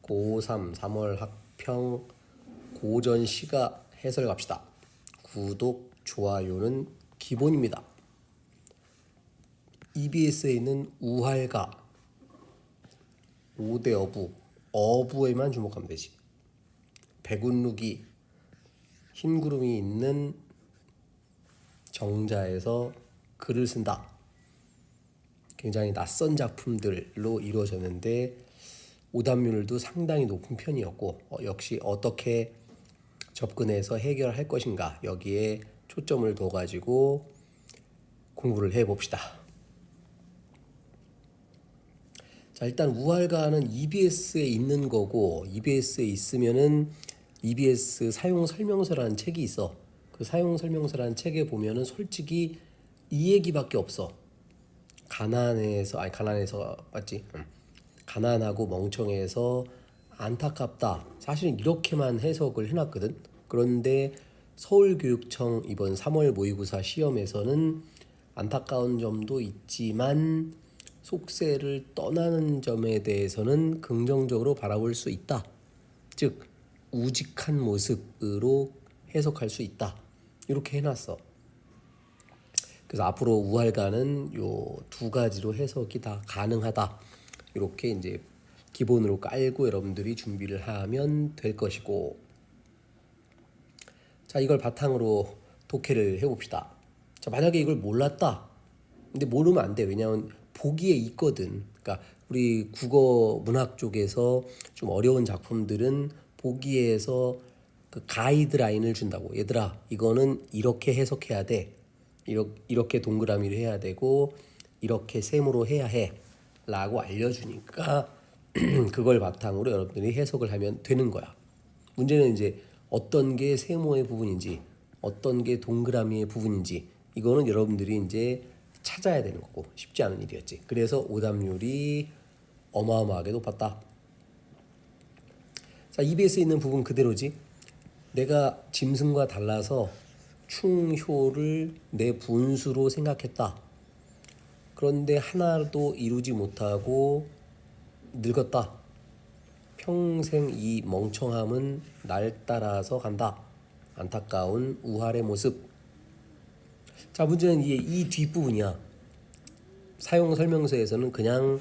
고3 3월 학평 고전 시가 해설 갑시다. 구독, 좋아요는 기본입니다. EBS에 있는 우할가 5대 어부, 어부에만 주목하면 되지. 백운루기, 흰구름이 있는 정자에서 글을 쓴다. 굉장히 낯선 작품들로 이루어졌는데 오답률도 상당히 높은 편이었고 역시 어떻게 접근해서 해결할 것인가 여기에 초점을 둬가지고 공부를 해봅시다. 자, 일단 우할가는 EBS에 있는 거고 EBS에 있으면은 EBS 사용 설명서라는 책이 있어. 그 사용 설명서라는 책에 보면은 솔직히 이 얘기밖에 없어. 가난해서 맞지? 가난하고 멍청해서 안타깝다. 사실은 이렇게만 해석을 해놨거든. 그런데 서울교육청 이번 3월 모의고사 시험에서는 안타까운 점도 있지만 속세를 떠나는 점에 대해서는 긍정적으로 바라볼 수 있다. 즉 우직한 모습으로 해석할 수 있다. 이렇게 해놨어. 그래서 앞으로 우할가는 요 두 가지로 해석이 다 가능하다. 이렇게 이제 기본으로 깔고 여러분들이 준비를 하면 될 것이고, 자, 이걸 바탕으로 독해를 해봅시다. 자, 만약에 이걸 몰랐다. 근데 모르면 안 돼. 왜냐하면 보기에 있거든. 그러니까 우리 국어 문학 쪽에서 좀 어려운 작품들은 보기에서 그 가이드라인을 준다고. 얘들아, 이거는 이렇게 해석해야 돼. 이렇게 동그라미를 해야 되고 이렇게 세모로 해야 해 라고 알려주니까 그걸 바탕으로 여러분들이 해석을 하면 되는 거야. 문제는 이제 어떤 게 세모의 부분인지 어떤 게 동그라미의 부분인지 이거는 여러분들이 이제 찾아야 되는 거고 쉽지 않은 일이었지. 그래서 오답률이 어마어마하게 높았다. 자, EBS에 있는 부분 그대로지. 내가 짐승과 달라서 충효를 내 분수로 생각했다. 그런데 하나도 이루지 못하고 늙었다. 평생 이 멍청함은 날 따라서 간다. 안타까운 우할의 모습. 자, 문제는 이 뒷부분이야. 사용 설명서에서는 그냥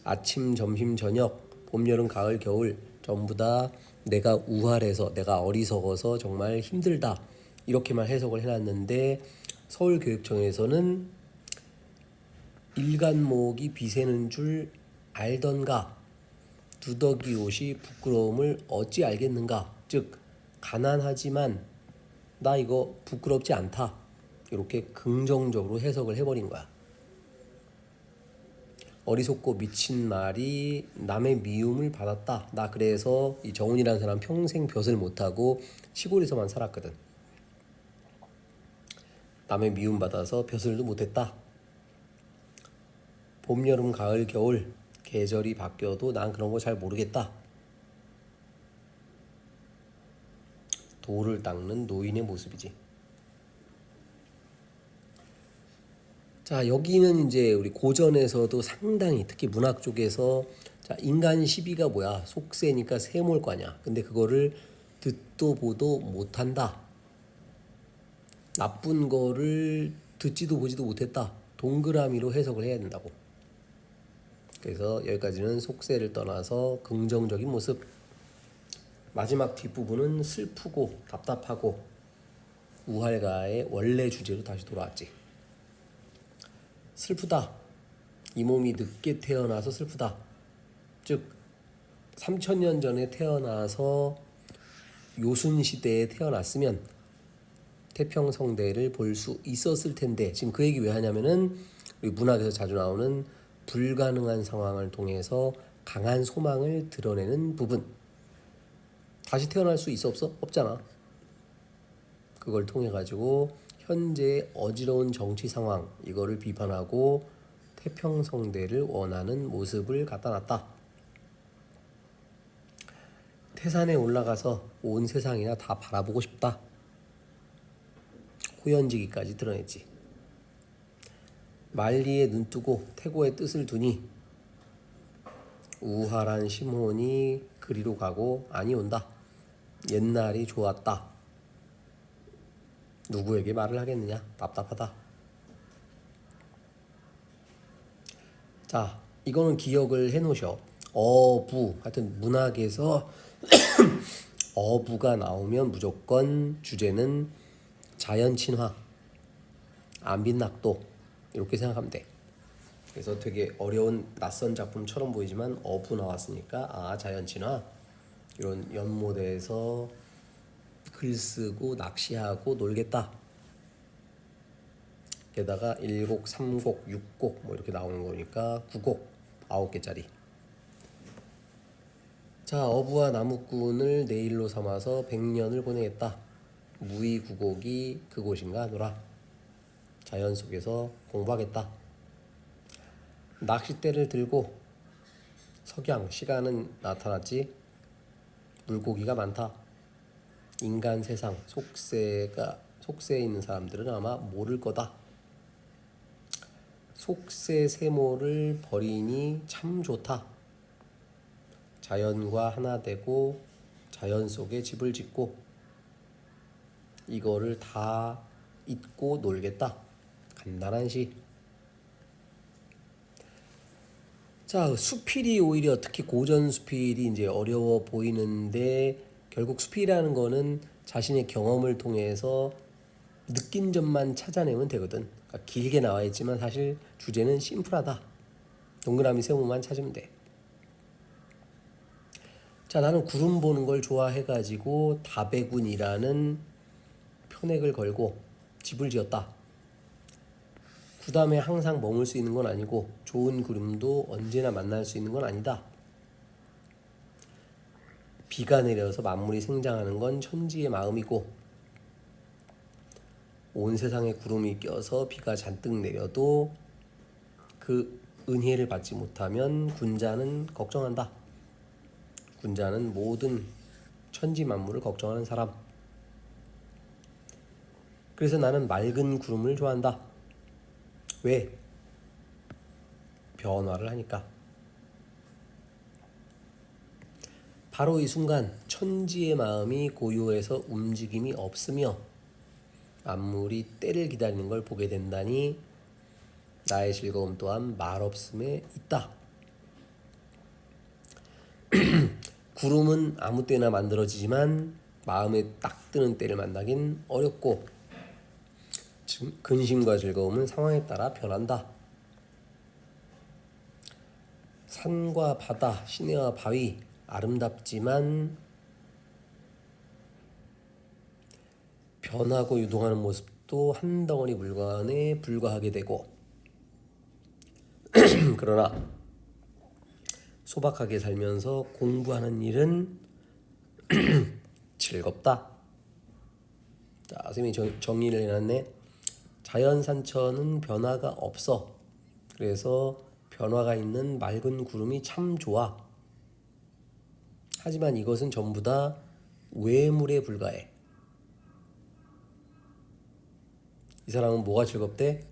아침, 점심, 저녁, 봄, 여름, 가을, 겨울 전부 다 내가 우할해서 내가 어리석어서 정말 힘들다. 이렇게만 해석을 해놨는데 서울교육청에서는 일간목이 비세는 줄 알던가 두더기 옷이 부끄러움을 어찌 알겠는가. 즉 가난하지만 나 이거 부끄럽지 않다. 이렇게 긍정적으로 해석을 해버린 거야. 어리석고 미친 말이 남의 미움을 받았다. 나 그래서 이 정훈이라는 사람 평생 벼슬 못하고 시골에서만 살았거든. 남의 미움 받아서 벼슬도 못했다. 봄, 여름, 가을, 겨울 계절이 바뀌어도 난 그런 거 잘 모르겠다. 돌을 닦는 노인의 모습이지. 자, 여기는 이제 우리 고전에서도 상당히 특히 문학 쪽에서 자, 인간 시비가 뭐야? 속세니까 세모일 거 아니야. 근데 그거를 듣도 보도 못한다. 나쁜 거를 듣지도 보지도 못했다. 동그라미로 해석을 해야 된다고. 그래서 여기까지는 속세를 떠나서 긍정적인 모습. 마지막 뒷부분은 슬프고 답답하고 우할가의 원래 주제로 다시 돌아왔지. 슬프다. 이 몸이 늦게 태어나서 슬프다. 즉 3000년 전에 태어나서 요순시대에 태어났으면 태평성대를 볼 수 있었을 텐데 지금 그 얘기 왜 하냐면은 우리 문학에서 자주 나오는 불가능한 상황을 통해서 강한 소망을 드러내는 부분. 다시 태어날 수 있어 없어? 없잖아. 그걸 통해 가지고 현재의 어지러운 정치 상황 이거를 비판하고 태평성대를 원하는 모습을 갖다 놨다. 태산에 올라가서 온 세상이나 다 바라보고 싶다. 호연지기까지 드러냈지. 만리에 눈뜨고 태고의 뜻을 두니 우활한 심혼이 그리로 가고 아니 온다. 옛날이 좋았다. 누구에게 말을 하겠느냐? 답답하다. 자, 이거는 기억을 해놓으셔. 어부, 하여튼 문학에서 어부가 나오면 무조건 주제는 자연 친화, 안빈낙도 이렇게 생각하면 돼. 그래서 되게 어려운 낯선 작품처럼 보이지만 어부 나왔으니까 자연 친화 이런 연못에서 글 쓰고 낚시하고 놀겠다. 게다가 1곡, 3곡, 6곡 뭐 이렇게 나오는 거니까 9곡, 9개짜리. 자, 어부와 나무꾼을 내일로 삼아서 100년을 보내겠다. 무의구곡이 그곳인가 하노라. 자연 속에서 공부하겠다. 낚싯대를 들고 석양, 시간은 나타났지. 물고기가 많다. 인간 세상, 속세에 있는 사람들은 아마 모를 거다. 속세 세모를 버리니 참 좋다. 자연과 하나 되고 자연 속에 집을 짓고 이거를 다 잊고 놀겠다. 간단한 시. 자, 수필이 오히려 특히 고전 수필이 이제 어려워 보이는데 결국 수필이라는 거는 자신의 경험을 통해서 느낀 점만 찾아내면 되거든. 그러니까 길게 나와 있지만 사실 주제는 심플하다. 동그라미 세모만 찾으면 돼. 자, 나는 구름 보는 걸 좋아해가지고 다배군이라는 표맥을 걸고 집을 지었다. 구담에 항상 머물 수 있는 건 아니고 좋은 구름도 언제나 만날 수 있는 건 아니다. 비가 내려서 만물이 생장하는 건 천지의 마음이고 온 세상에 구름이 껴서 비가 잔뜩 내려도 그 은혜를 받지 못하면 군자는 걱정한다. 군자는 모든 천지 만물을 걱정하는 사람. 그래서 나는 맑은 구름을 좋아한다. 왜? 변화를 하니까. 바로 이 순간 천지의 마음이 고요해서 움직임이 없으며 만물이 때를 기다리는 걸 보게 된다니 나의 즐거움 또한 말없음에 있다. 구름은 아무 때나 만들어지지만 마음에 딱 드는 때를 만나긴 어렵고 근심과 즐거움은 상황에 따라 변한다. 산과 바다, 시내와 바위 아름답지만 변하고 유동하는 모습도 한 덩어리 물건에 불과하게 되고 그러나 소박하게 살면서 공부하는 일은 즐겁다. 자, 선생님이 정리를 해놨네. 자연산천은 변화가 없어. 그래서 변화가 있는 맑은 구름이 참 좋아. 하지만 이것은 전부 다 외물에 불과해. 이 사람은 뭐가 즐겁대?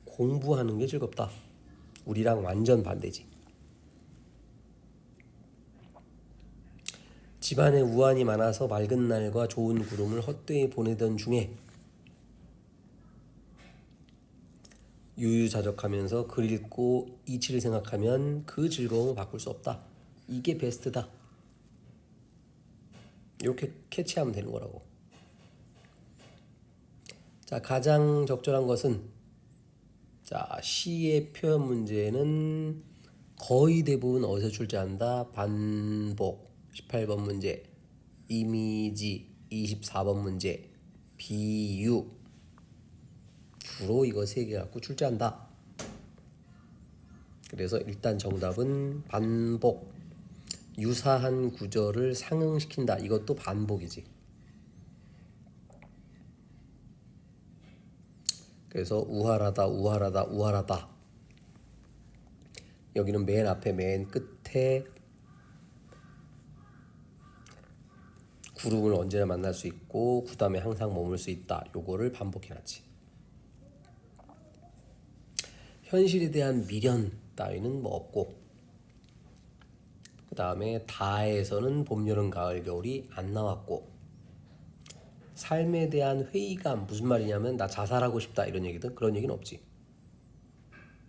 공부하는 게 즐겁다. 우리랑 완전 반대지. 집안에 우환이 많아서 맑은 날과 좋은 구름을 헛되이 보내던 중에 유유자적하면서 글 읽고 이치를 생각하면 그 즐거움을 바꿀 수 없다. 이게 베스트다. 이렇게 캐치하면 되는 거라고. 자, 가장 적절한 것은 시의 표현 문제는 거의 대부분 어디서 출제한다. 반복 18번 문제, 이미지 24번 문제, 비유 주로 이거 3개 갖고 출제한다. 그래서 일단 정답은 반복, 유사한 구절을 상응시킨다. 이것도 반복이지. 그래서 우활하다. 여기는 맨 앞에 맨 끝에 구름을 언제나 만날 수 있고 구담에 항상 머물 수 있다. 요거를 반복해놨지. 현실에 대한 미련 따위는 뭐 없고 다음에 다에서는 봄, 여름, 가을, 겨울이 안 나왔고, 삶에 대한 회의감, 무슨 말이냐면 나 자살하고 싶다 이런 얘기든 그런 얘기는 없지.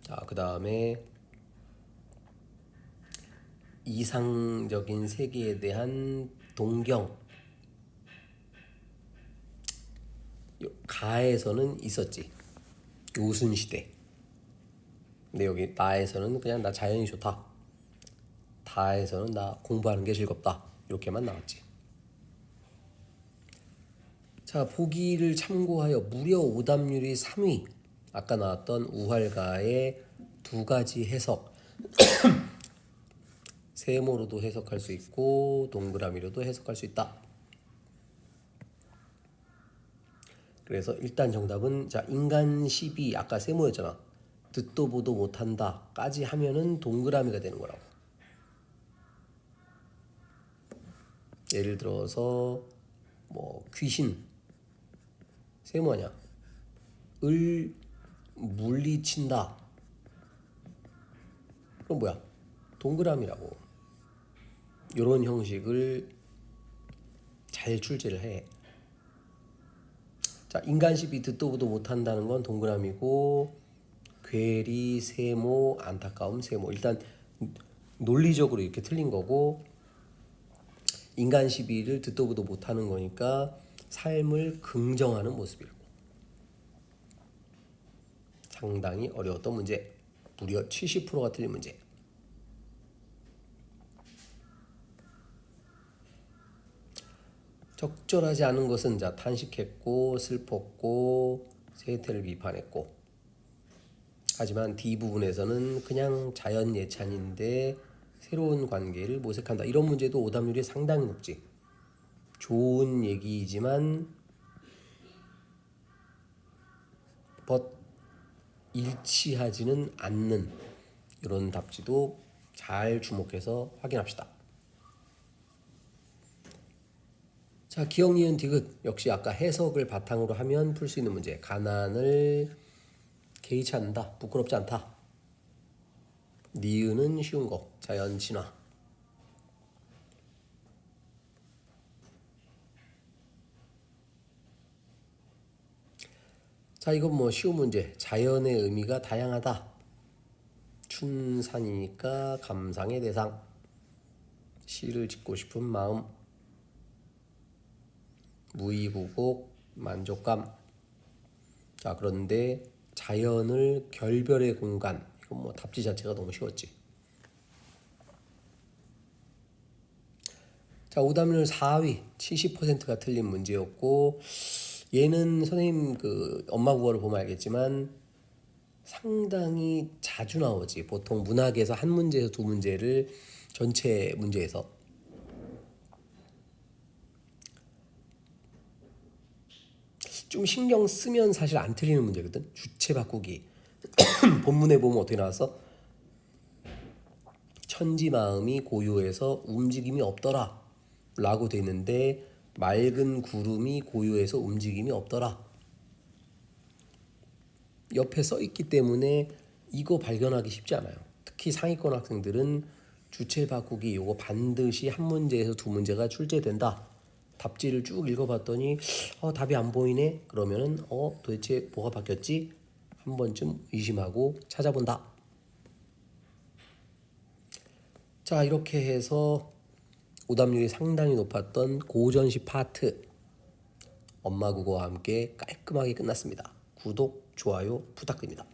자, 그 다음에 이상적인 세계에 대한 동경, 가에서는 있었지. 요순시대. 근데 여기 나에서는 그냥 나 자연이 좋다. 다에서는 나 공부하는 게 즐겁다. 이렇게만 나왔지. 자, 보기를 참고하여 무려 오답률이 3위. 아까 나왔던 우활가의 두 가지 해석. 세모로도 해석할 수 있고 동그라미로도 해석할 수 있다. 그래서 일단 정답은 자, 인간 시비 아까 세모였잖아. 듣도 보도 못한다 까지 하면은 동그라미가 되는 거라고. 예를 들어서 뭐 귀신 세모 아니야. 을 물리친다. 그럼 뭐야? 동그라미라고. 이런 형식을 잘 출제를 해. 자, 인간 시비 듣도 보도 못한다는 건 동그라미고, 괴리 세모 안타까움 세모. 일단 논리적으로 이렇게 틀린 거고, 인간 시비를 듣도 보도 못하는 거니까 삶을 긍정하는 모습이라고. 상당히 어려웠던 문제. 무려 70%가 틀린 문제. 적절하지 않은 것은 자, 탄식했고 슬펐고 세태를 비판했고. 하지만 D 부분에서는 그냥 자연 예찬인데 새로운 관계를 모색한다. 이런 문제도 오답률이 상당히 높지. 좋은 얘기이지만 일치하지는 않는 이런 답지도 잘 주목해서 확인합시다. 자, 기억, 니은, 디귿 역시 아까 해석을 바탕으로 하면 풀 수 있는 문제. 가난을 개의치 않는다. 부끄럽지 않다. 니은은 쉬운 거. 자연 친화. 자, 이건 뭐 쉬운 문제. 자연의 의미가 다양하다. 춘산이니까 감상의 대상. 시를 짓고 싶은 마음. 무의구곡 만족감. 자, 그런데 자연을 결별의 공간. 이건 뭐 답지 자체가 너무 쉬웠지. 자, 오답률 4위 70%가 틀린 문제였고, 얘는 선생님 그 엄마 국어를 보면 알겠지만 상당히 자주 나오지. 보통 문학에서 한 문제에서 두 문제를 전체 문제에서. 좀 신경 쓰면 사실 안 틀리는 문제거든. 주체 바꾸기. 본문에 보면 어떻게 나왔어? 천지 마음이 고요해서 움직임이 없더라 라고 돼 있는데 맑은 구름이 고요해서 움직임이 없더라. 옆에 써 있기 때문에 이거 발견하기 쉽지 않아요. 특히 상위권 학생들은 주체 바꾸기 요거 반드시 한 문제에서 두 문제가 출제된다. 답지를 쭉 읽어봤더니 답이 안 보이네. 그러면은 도대체 뭐가 바뀌었지? 한 번쯤 의심하고 찾아본다. 자, 이렇게 해서 오답률이 상당히 높았던 고전시 파트 엄마 국어와 함께 깔끔하게 끝났습니다. 구독, 좋아요 부탁드립니다.